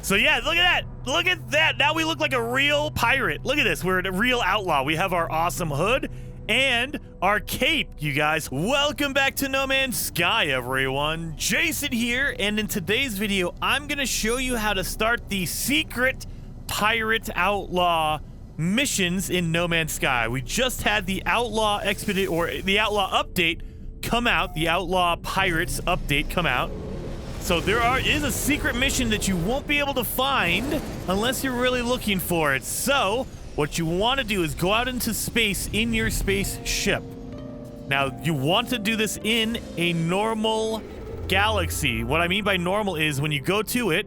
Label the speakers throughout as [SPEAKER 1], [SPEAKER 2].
[SPEAKER 1] So yeah, look at that. Look at that. Now we look like a real pirate. Look at this. We're a real outlaw. We have our awesome hood and our cape, you guys. Welcome back to No Man's Sky, everyone. Jason here, and in today's video, I'm gonna show you how to start the secret pirate outlaw missions in No Man's Sky. We just had the Outlaw Expedite, or the Outlaw update come out, the Outlaw Pirates update come out. So there is a secret mission that you won't be able to find unless you're really looking for it. So what you want to do is go out into space in your spaceship. Now you want to do this in a normal galaxy. What I mean by normal is when you go to it,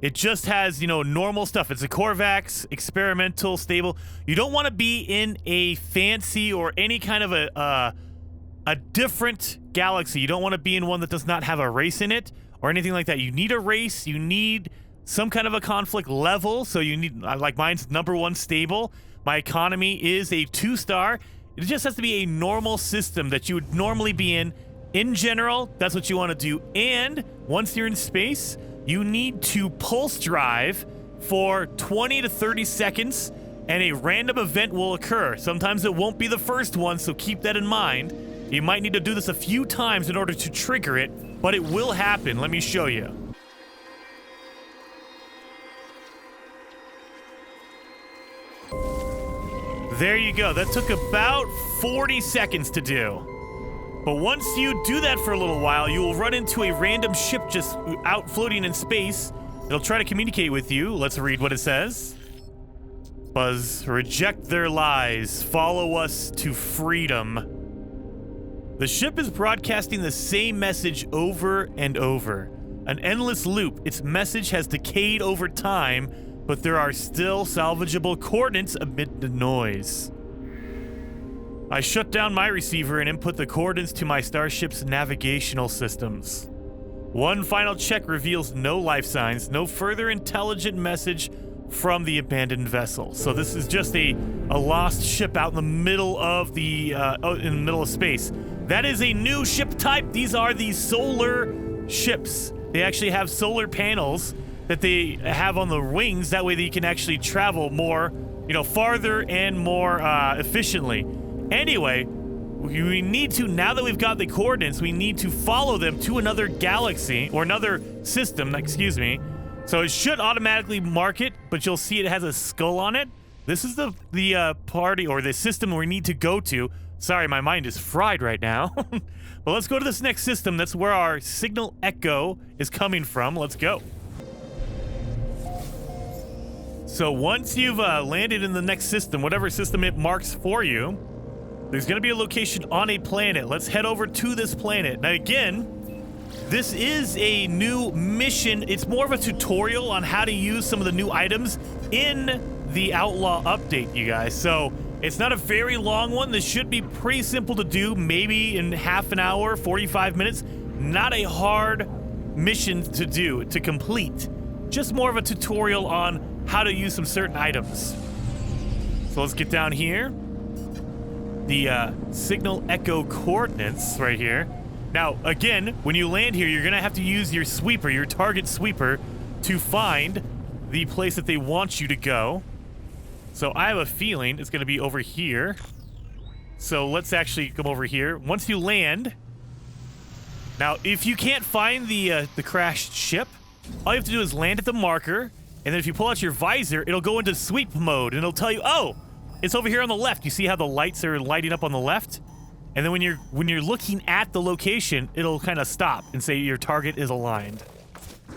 [SPEAKER 1] it just has, you know, normal stuff. It's a Corvax, experimental, stable. You don't want to be in a fancy or any kind of a different galaxy. You don't want to be in one that does not have a race in it or anything like that. You need a race. You need some kind of a conflict level. So you need, like mine's #1 stable. My economy is a 2-star. It just has to be a normal system that you would normally be in. In general, that's what you want to do. And once you're in space, you need to pulse drive for 20 to 30 seconds and a random event will occur. Sometimes it won't be the first one, so keep that in mind. You might need to do this a few times in order to trigger it, but it will happen. Let me show you. There you go. That took about 40 seconds to do. But once you do that for a little while, you will run into a random ship just out floating in space. It'll try to communicate with you. Let's read what it says. Buzz, reject their lies. Follow us to freedom. The ship is broadcasting the same message over and over. An endless loop. Its message has decayed over time, but there are still salvageable coordinates amid the noise. I shut down my receiver and input the coordinates to my starship's navigational systems. One final check reveals no life signs, no further intelligent message from the abandoned vessel. So this is just a lost ship out in the middle of space. That is a new ship type. These are the solar ships. They actually have solar panels that they have on the wings. That way they can actually travel more, you know, farther and more efficiently. Anyway, we need to, now that we've got the coordinates, we need to follow them to another galaxy, or another system, excuse me. So it should automatically mark it, but you'll see it has a skull on it. This is the party, or the system we need to go to. Sorry, my mind is fried right now. But let's go to this next system. That's where our signal echo is coming from. Let's go. So once you've landed in the next system, whatever system it marks for you, there's going to be a location on a planet. Let's head over to this planet. Now again, this is a new mission. It's more of a tutorial on how to use some of the new items in the Outlaw update, you guys. So it's not a very long one. This should be pretty simple to do, maybe in half an hour, 45 minutes. Not a hard mission to do, to complete. Just more of a tutorial on how to use some certain items. So let's get down here. The signal echo coordinates right here. Now, again, when you land here, you're gonna have to use your sweeper, your target sweeper, to find the place that they want you to go. So I have a feeling it's gonna be over here. So let's actually come over here. Once you land, now if you can't find the crashed ship, all you have to do is land at the marker, and then if you pull out your visor, it'll go into sweep mode, and it'll tell you, oh, it's over here on the left. You see how the lights are lighting up on the left? And then when you're looking at the location, it'll kind of stop and say your target is aligned.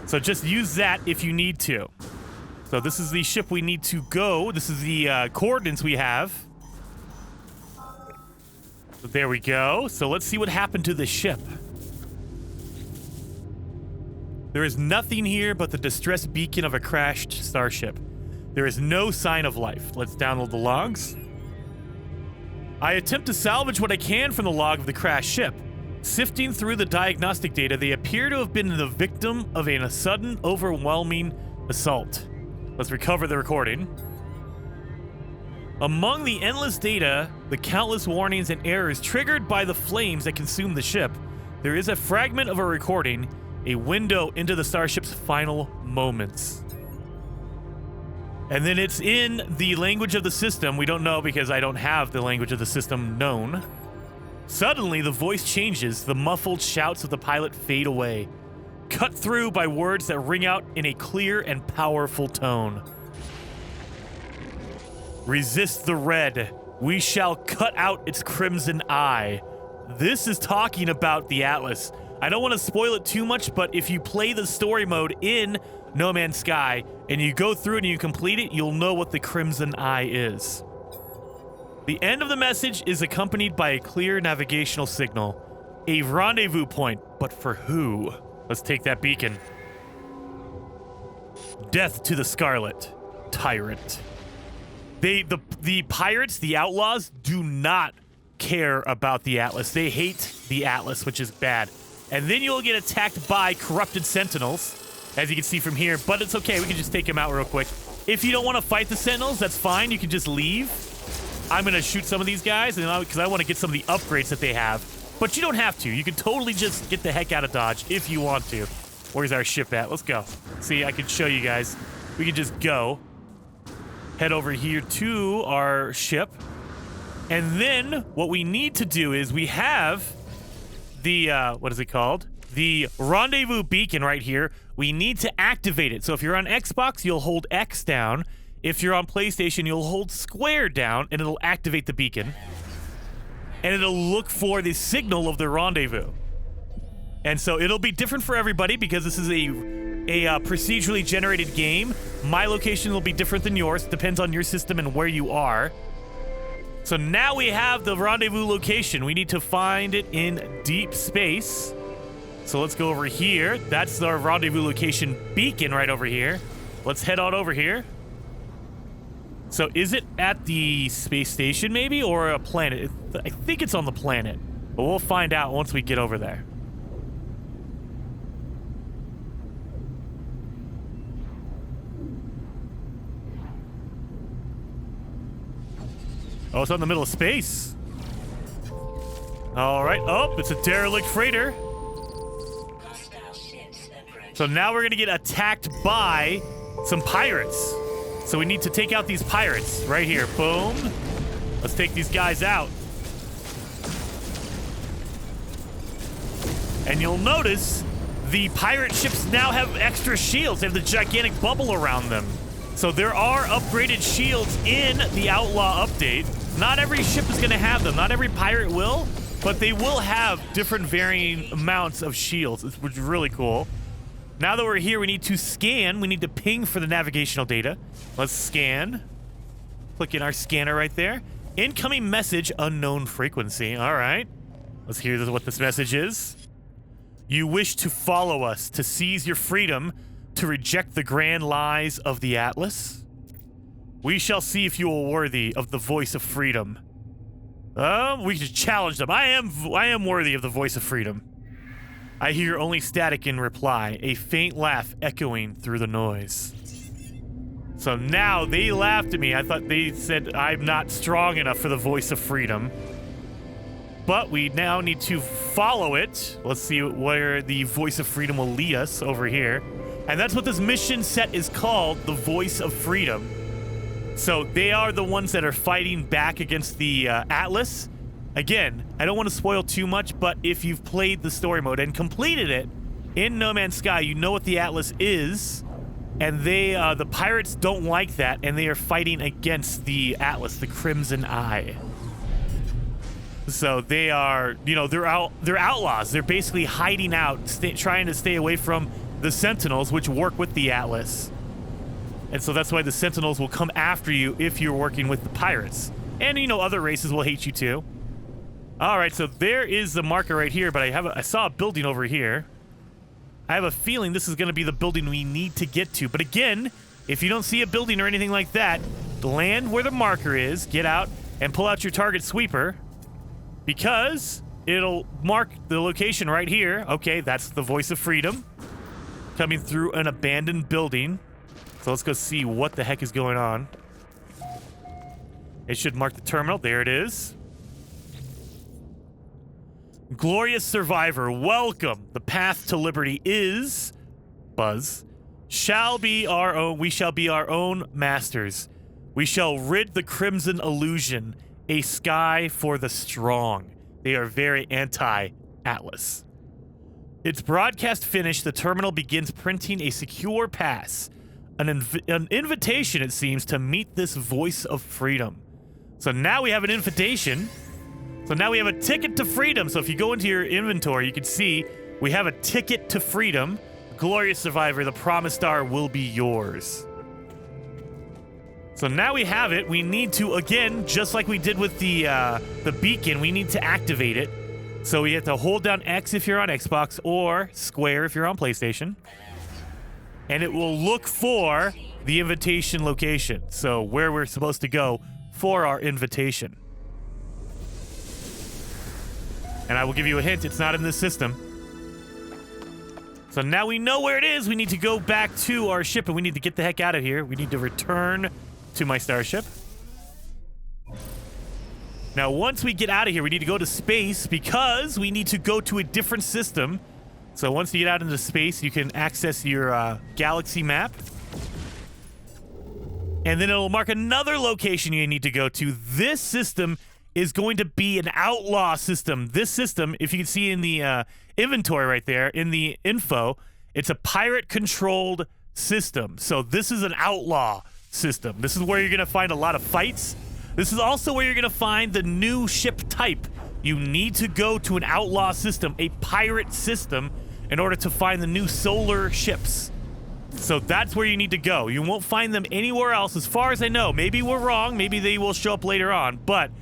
[SPEAKER 1] So just use that if you need to. So this is the ship we need to go. This is the coordinates we have. So there we go. So let's see what happened to the ship. There is nothing here but the distress beacon of a crashed starship. There is no sign of life. Let's download the logs. I attempt to salvage what I can from the log of the crashed ship. Sifting through the diagnostic data, they appear to have been the victim of a sudden, overwhelming assault. Let's recover the recording. Among the endless data, the countless warnings and errors triggered by the flames that consumed the ship, there is a fragment of a recording, a window into the starship's final moments. And then it's in the language of the system. We don't know because I don't have the language of the system known. Suddenly, the voice changes. The muffled shouts of the pilot fade away, cut through by words that ring out in a clear and powerful tone. Resist the red. We shall cut out its crimson eye. This is talking about the Atlas. I don't want to spoil it too much, but if you play the story mode in No Man's Sky and you go through it and you complete it, you'll know what the crimson eye is. The end of the message is accompanied by a clear navigational signal. A rendezvous point, but for who? Let's take that beacon. Death to the Scarlet Tyrant. The pirates, the outlaws, do not care about the Atlas. They hate the Atlas, which is bad. And then you'll get attacked by corrupted sentinels, as you can see from here. But it's okay. We can just take them out real quick. If you don't want to fight the sentinels, that's fine. You can just leave. I'm going to shoot some of these guys because I want to get some of the upgrades that they have. But you don't have to. You can totally just get the heck out of Dodge if you want to. Where's our ship at? Let's go. See, I can show you guys. We can just go. Head over here to our ship. And then what we need to do is we have the, what is it called? The rendezvous beacon right here. We need to activate it. So if you're on Xbox, you'll hold X down. If you're on PlayStation, you'll hold square down and it'll activate the beacon. And it'll look for the signal of the rendezvous. And so it'll be different for everybody because this is a procedurally generated game. My location will be different than yours. Depends on your system and where you are. So now we have the rendezvous location. We need to find it in deep space. So let's go over here. That's our rendezvous location beacon right over here. Let's head on over here. So is it at the space station maybe or a planet? I think it's on the planet, but we'll find out once we get over there. Oh, it's out in the middle of space. All right. Oh, it's a derelict freighter. So now we're going to get attacked by some pirates. So we need to take out these pirates right here. Boom. Let's take these guys out. And you'll notice the pirate ships now have extra shields. They have the gigantic bubble around them. So there are upgraded shields in the Outlaw update. Not every ship is going to have them. Not every pirate will, but they will have different varying amounts of shields, which is really cool. Now that we're here, we need to scan. We need to ping for the navigational data. Let's scan. Click in our scanner right there. Incoming message, unknown frequency. All right. Let's hear what this message is. You wish to follow us, to seize your freedom, to reject the grand lies of the Atlas? We shall see if you are worthy of the voice of freedom. We should challenge them. I am worthy of the voice of freedom. I hear only static in reply, a faint laugh echoing through the noise. So now they laughed at me. I thought they said I'm not strong enough for the voice of freedom. But we now need to follow it. Let's see where the voice of freedom will lead us over here. And that's what this mission set is called, the voice of freedom. So they are the ones that are fighting back against the Atlas. Again, I don't want to spoil too much, but if you've played the story mode and completed it in No Man's Sky, you know what the Atlas is. And they, the pirates don't like that, and they are fighting against the Atlas, the Crimson Eye. So they are, you know, they're outlaws. They're basically hiding out, trying to stay away from the Sentinels, which work with the Atlas. And so that's why the Sentinels will come after you if you're working with the pirates. And, you know, other races will hate you too. All right, so there is the marker right here, but I saw a building over here. I have a feeling this is going to be the building we need to get to. But again, if you don't see a building or anything like that, land where the marker is, get out, and pull out your target sweeper, because it'll mark the location right here. Okay, that's the voice of freedom coming through an abandoned building. So let's go see what the heck is going on. It should mark the terminal. There it is. Glorious survivor, welcome. The path to liberty is... Buzz. shall be our own. We shall be our own masters. We shall rid the crimson illusion, a sky for the strong. They are very anti-Atlas. Its broadcast finished, the terminal begins printing a secure pass. An invitation, it seems, to meet this voice of freedom. So now we have an invitation. So now we have a ticket to freedom. So if you go into your inventory, you can see we have a ticket to freedom. Glorious Survivor, the promised star will be yours. So now we have it. We need to, again, just like we did with the beacon, we need to activate it. So we have to hold down X if you're on Xbox or square if you're on PlayStation. And it will look for the invitation location. So where we're supposed to go for our invitation. And I will give you a hint, it's not in this system. So now we know where it is. We need to go back to our ship and we need to get the heck out of here. We need to return to my starship. Now, once we get out of here, we need to go to space because we need to go to a different system. So once you get out into space, you can access your galaxy map. And then it'll mark another location you need to go to. This system is going to be an outlaw system. This system, if you can see in the inventory right there, in the info, it's a pirate-controlled system. So this is an outlaw system. This is where you're going to find a lot of fights. This is also where you're going to find the new ship type. You need to go to an outlaw system, a pirate system, in order to find the new solar ships. So that's where you need to go. You won't find them anywhere else, as far as I know. Maybe we're wrong. Maybe they will show up later on. But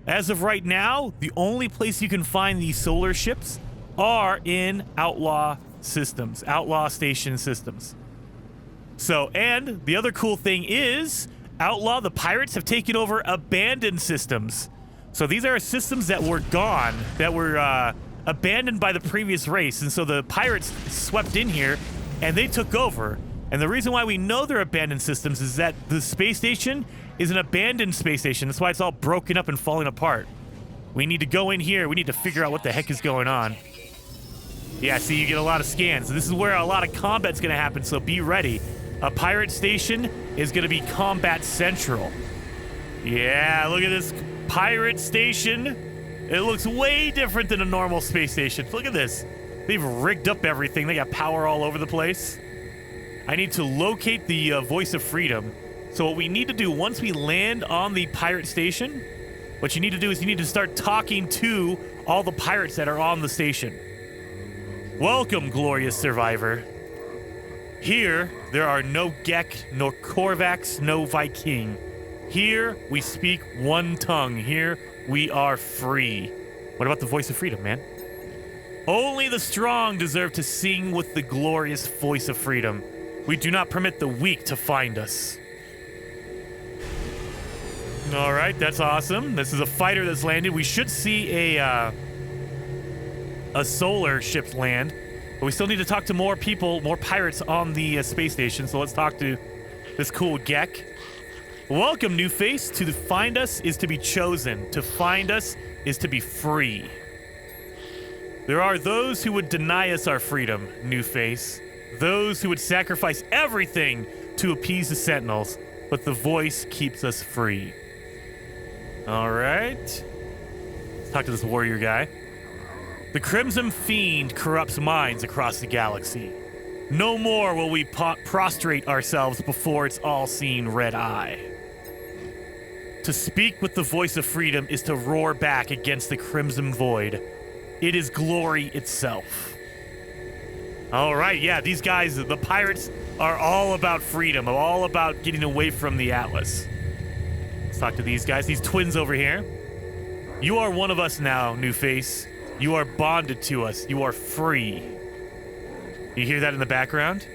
[SPEAKER 1] as of right now, the only place you can find these solar ships are in outlaw systems, outlaw station systems. So, and the other cool thing is, Outlaw, the pirates have taken over abandoned systems. So these are systems that were gone, that were abandoned by the previous race. And so the pirates swept in here and they took over. And the reason why we know they're abandoned systems is that the space station is an abandoned space station. That's why it's all broken up and falling apart. We need to go in here. We need to figure out what the heck is going on. Yeah, see, you get a lot of scans. This is where a lot of combat's going to happen, so be ready. A pirate station is going to be combat central. Yeah, look at this pirate station. It looks way different than a normal space station. Look at this. They've rigged up everything. They got power all over the place. I need to locate the voice of freedom. So what we need to do once we land on the pirate station, what you need to do is you need to start talking to all the pirates that are on the station. Welcome, glorious survivor. Here, there are no Gek, nor Korvax, no Viking. Here, we speak one tongue. Here, we are free. What about the voice of freedom, man? Only the strong deserve to sing with the glorious voice of freedom. We do not permit the weak to find us. All right, that's awesome. This is a fighter that's landed. We should see a solar ship land. But we still need to talk to more people, more pirates on the space station. So let's talk to this cool Gek. Welcome, new face. To find us is to be chosen. To find us is to be free. There are those who would deny us our freedom, new face. Those who would sacrifice everything to appease the sentinels. But the voice keeps us free. All right. Let's talk to this warrior guy. The Crimson Fiend corrupts minds across the galaxy. No more will we prostrate ourselves before its all-seeing red eye. To speak with the voice of freedom is to roar back against the Crimson Void. It is glory itself. All right, yeah, these guys, the pirates, are all about freedom, all about getting away from the Atlas. Let's talk to these guys, these twins over here. You are one of us now, new face. You are bonded to us. You are free. You hear that in the background?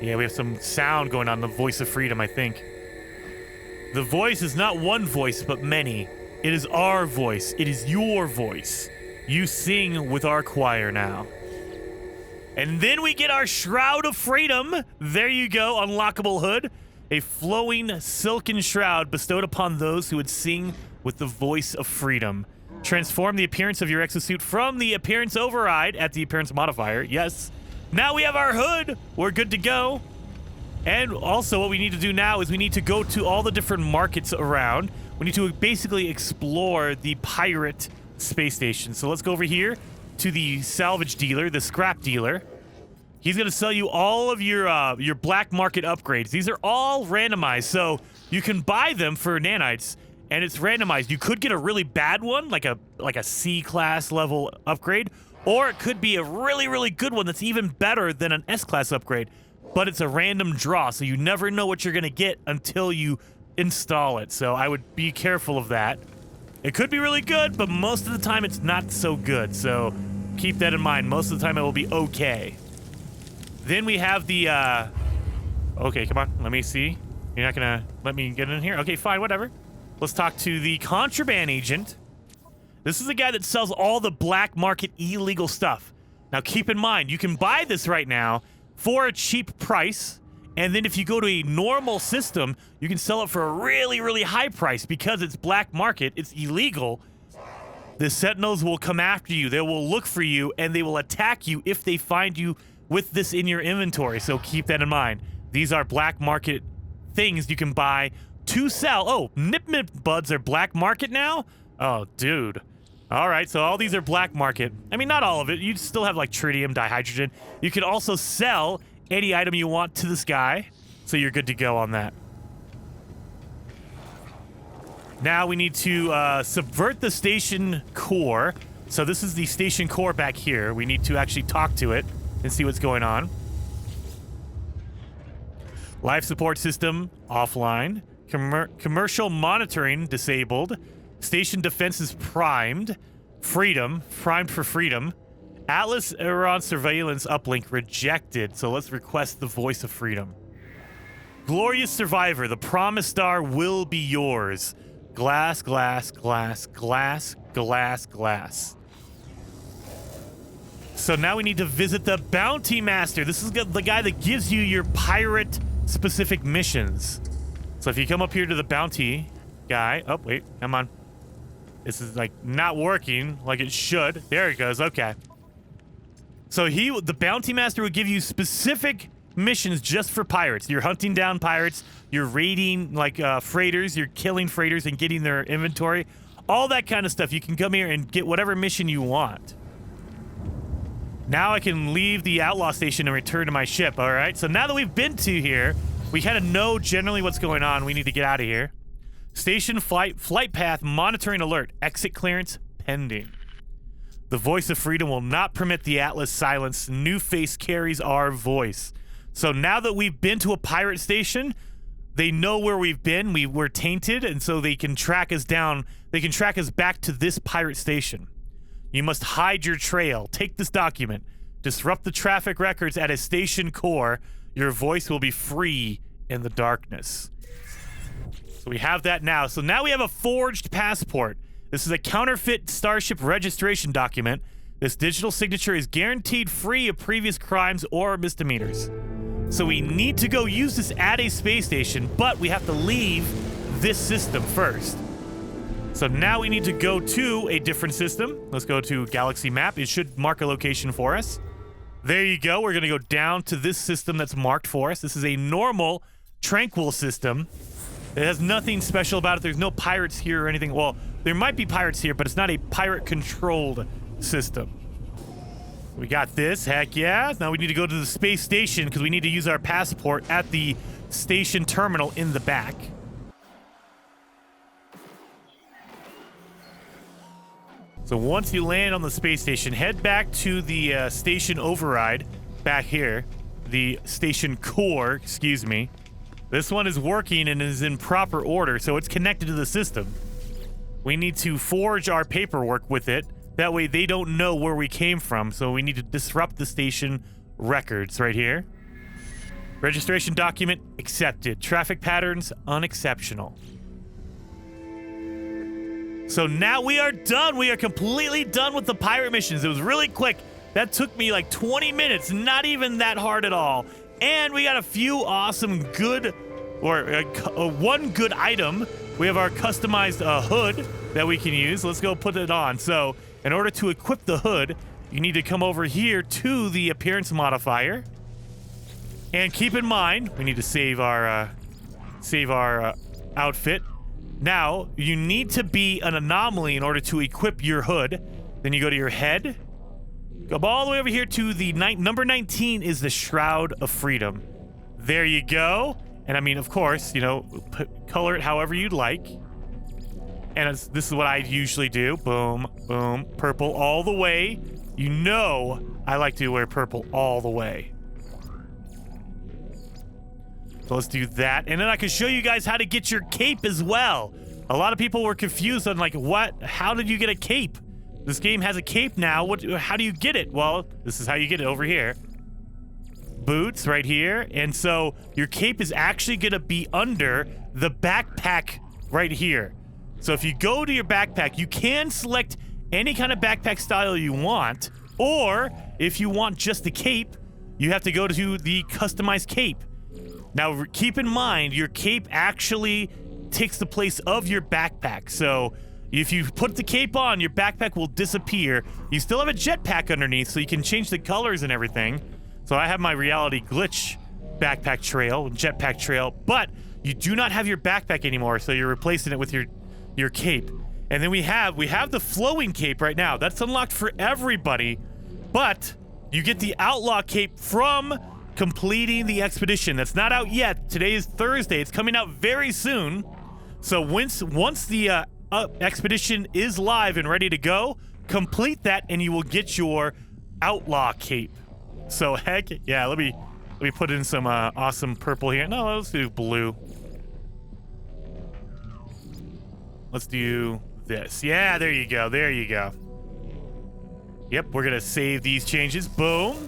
[SPEAKER 1] Yeah, we have some sound going on, the voice of freedom, I think. The voice is not one voice, but many. It is our voice. It is your voice. You sing with our choir now. And then we get our Shroud of Freedom. There you go, unlockable hood. A flowing silken shroud bestowed upon those who would sing with the voice of freedom. Transform the appearance of your exosuit from the appearance override at the appearance modifier, yes, Now we have our hood. We're good to go. And also what we need to do now is we need to go to all the different markets around. We need to basically explore the pirate space station. So let's go over here to the salvage dealer, the scrap dealer. He's going to sell you all of your black market upgrades. These are all randomized, so you can buy them for nanites, and it's randomized. You could get a really bad one, like a C-class level upgrade, or it could be a really, really good one that's even better than an S-class upgrade. But it's a random draw, so you never know what you're going to get until you install it. So I would be careful of that. It could be really good, but most of the time it's not so good. So keep that in mind. Most of the time it will be okay. Then we have the, okay, come on. Let me see. You're not going to let me get in here? Okay, fine, whatever. Let's talk to the contraband agent. This is the guy that sells all the black market illegal stuff. Now keep in mind, you can buy this right now for a cheap price, and then if you go to a normal system, you can sell it for a really, really high price because it's black market, it's illegal. The Sentinels will come after you, they will look for you, and they will attack you if they find you with this in your inventory, so keep that in mind. These are black market things you can buy to sell. Oh, Nip Buds are black market now? Oh, dude. All right, so all these are black market. I mean, not all of it. You still have like tritium, dihydrogen. You can also sell any item you want to this guy, so you're good to go on that. Now we need to subvert the station core. So this is the station core back here. We need to actually talk to it and see what's going on. Life support system offline. Commercial monitoring disabled. Station defenses primed. Freedom. Primed for freedom. Atlas Iran surveillance uplink rejected. So let's request the voice of freedom. Glorious survivor. The promised star will be yours. Glass, glass, glass, glass, glass, glass. So now we need to visit the Bounty Master. This is the guy that gives you your pirate-specific missions. So if you come up here to the Bounty guy... Oh, wait. Come on. This is, like, not working like it should. There it goes. Okay. So the Bounty Master will give you specific missions just for pirates. You're hunting down pirates. You're raiding, like, freighters. You're killing freighters and getting their inventory. All that kind of stuff. You can come here and get whatever mission you want. Now I can leave the Outlaw station and return to my ship, all right? So now that we've been to here, we kind of know generally what's going on. We need to get out of here. Station flight path monitoring alert. Exit clearance pending. The voice of freedom will not permit the Atlas silence. New face carries our voice. So now that we've been to a pirate station, they know where we've been. We were tainted, and so they can track us down. They can track us back to this pirate station. You must hide your trail. Take this document. Disrupt the traffic records at a station core. Your voice will be free in the darkness. So we have that now. So now we have a forged passport. This is a counterfeit starship registration document. This digital signature is guaranteed free of previous crimes or misdemeanors. So we need to go use this at a space station, but we have to leave this system first. So now we need to go to a different system. Let's go to Galaxy Map. It should mark a location for us. There you go. We're going to go down to this system that's marked for us. This is a normal, tranquil system. It has nothing special about it. There's no pirates here or anything. Well, there might be pirates here, but it's not a pirate-controlled system. We got this. Heck yeah. Now we need to go to the space station because we need to use our passport at the station terminal in the back. So once you land on the space station, head back to the station override back here. The station core, excuse me. This one is working and is in proper order, so it's connected to the system. We need to forge our paperwork with it. That way they don't know where we came from, so we need to disrupt the station records right here. Registration document accepted. Traffic patterns unexceptional. So now we are done. We are completely done with the pirate missions. It was really quick. That took me like 20 minutes. Not even that hard at all. And we got a few awesome good, or one good item. We have our customized hood that we can use. Let's go put it on. So in order to equip the hood, you need to come over here to the appearance modifier. And keep in mind, we need to save our outfit. Now, you need to be an anomaly in order to equip your hood. Then you go to your head. Go all the way over here to the number 19 is the Shroud of Freedom. There you go. And I mean, of course, you know, color it however you'd like. And this is what I usually do. Boom, boom, purple all the way. You know I like to wear purple all the way. So let's do that. And then I can show you guys how to get your cape as well. A lot of people were confused on like, what? How did you get a cape? This game has a cape now. How do you get it? Well, this is how you get it over here. Boots right here. And so your cape is actually going to be under the backpack right here. So if you go to your backpack, you can select any kind of backpack style you want. Or if you want just the cape, you have to go to the customized cape. Now, keep in mind, your cape actually takes the place of your backpack. So if you put the cape on, your backpack will disappear. You still have a jetpack underneath, so you can change the colors and everything. So I have my reality glitch backpack trail, jetpack trail, but you do not have your backpack anymore, so you're replacing it with your cape. And then we have the flowing cape right now. That's unlocked for everybody, but you get the Outlaw cape from completing the expedition. That's not out yet. Today is Thursday. It's coming out very soon. So once the expedition is live and ready to go, complete that and you will get your Outlaw cape. So heck yeah, let me put in some awesome purple here. No, let's do blue. Let's do this. Yeah, there you go. There you go. Yep, we're gonna save these changes. Boom.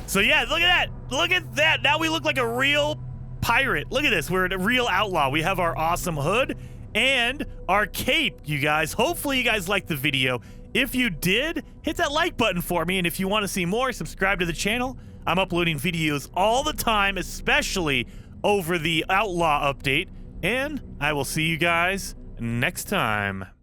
[SPEAKER 1] So yeah, look at that. Look at that. Now we look like a real pirate. Look at this. We're a real outlaw. We have our awesome hood and our cape, you guys. Hopefully you guys liked the video. If you did, hit that like button for me. And if you want to see more, subscribe to the channel. I'm uploading videos all the time, especially over the Outlaw update. And I will see you guys next time.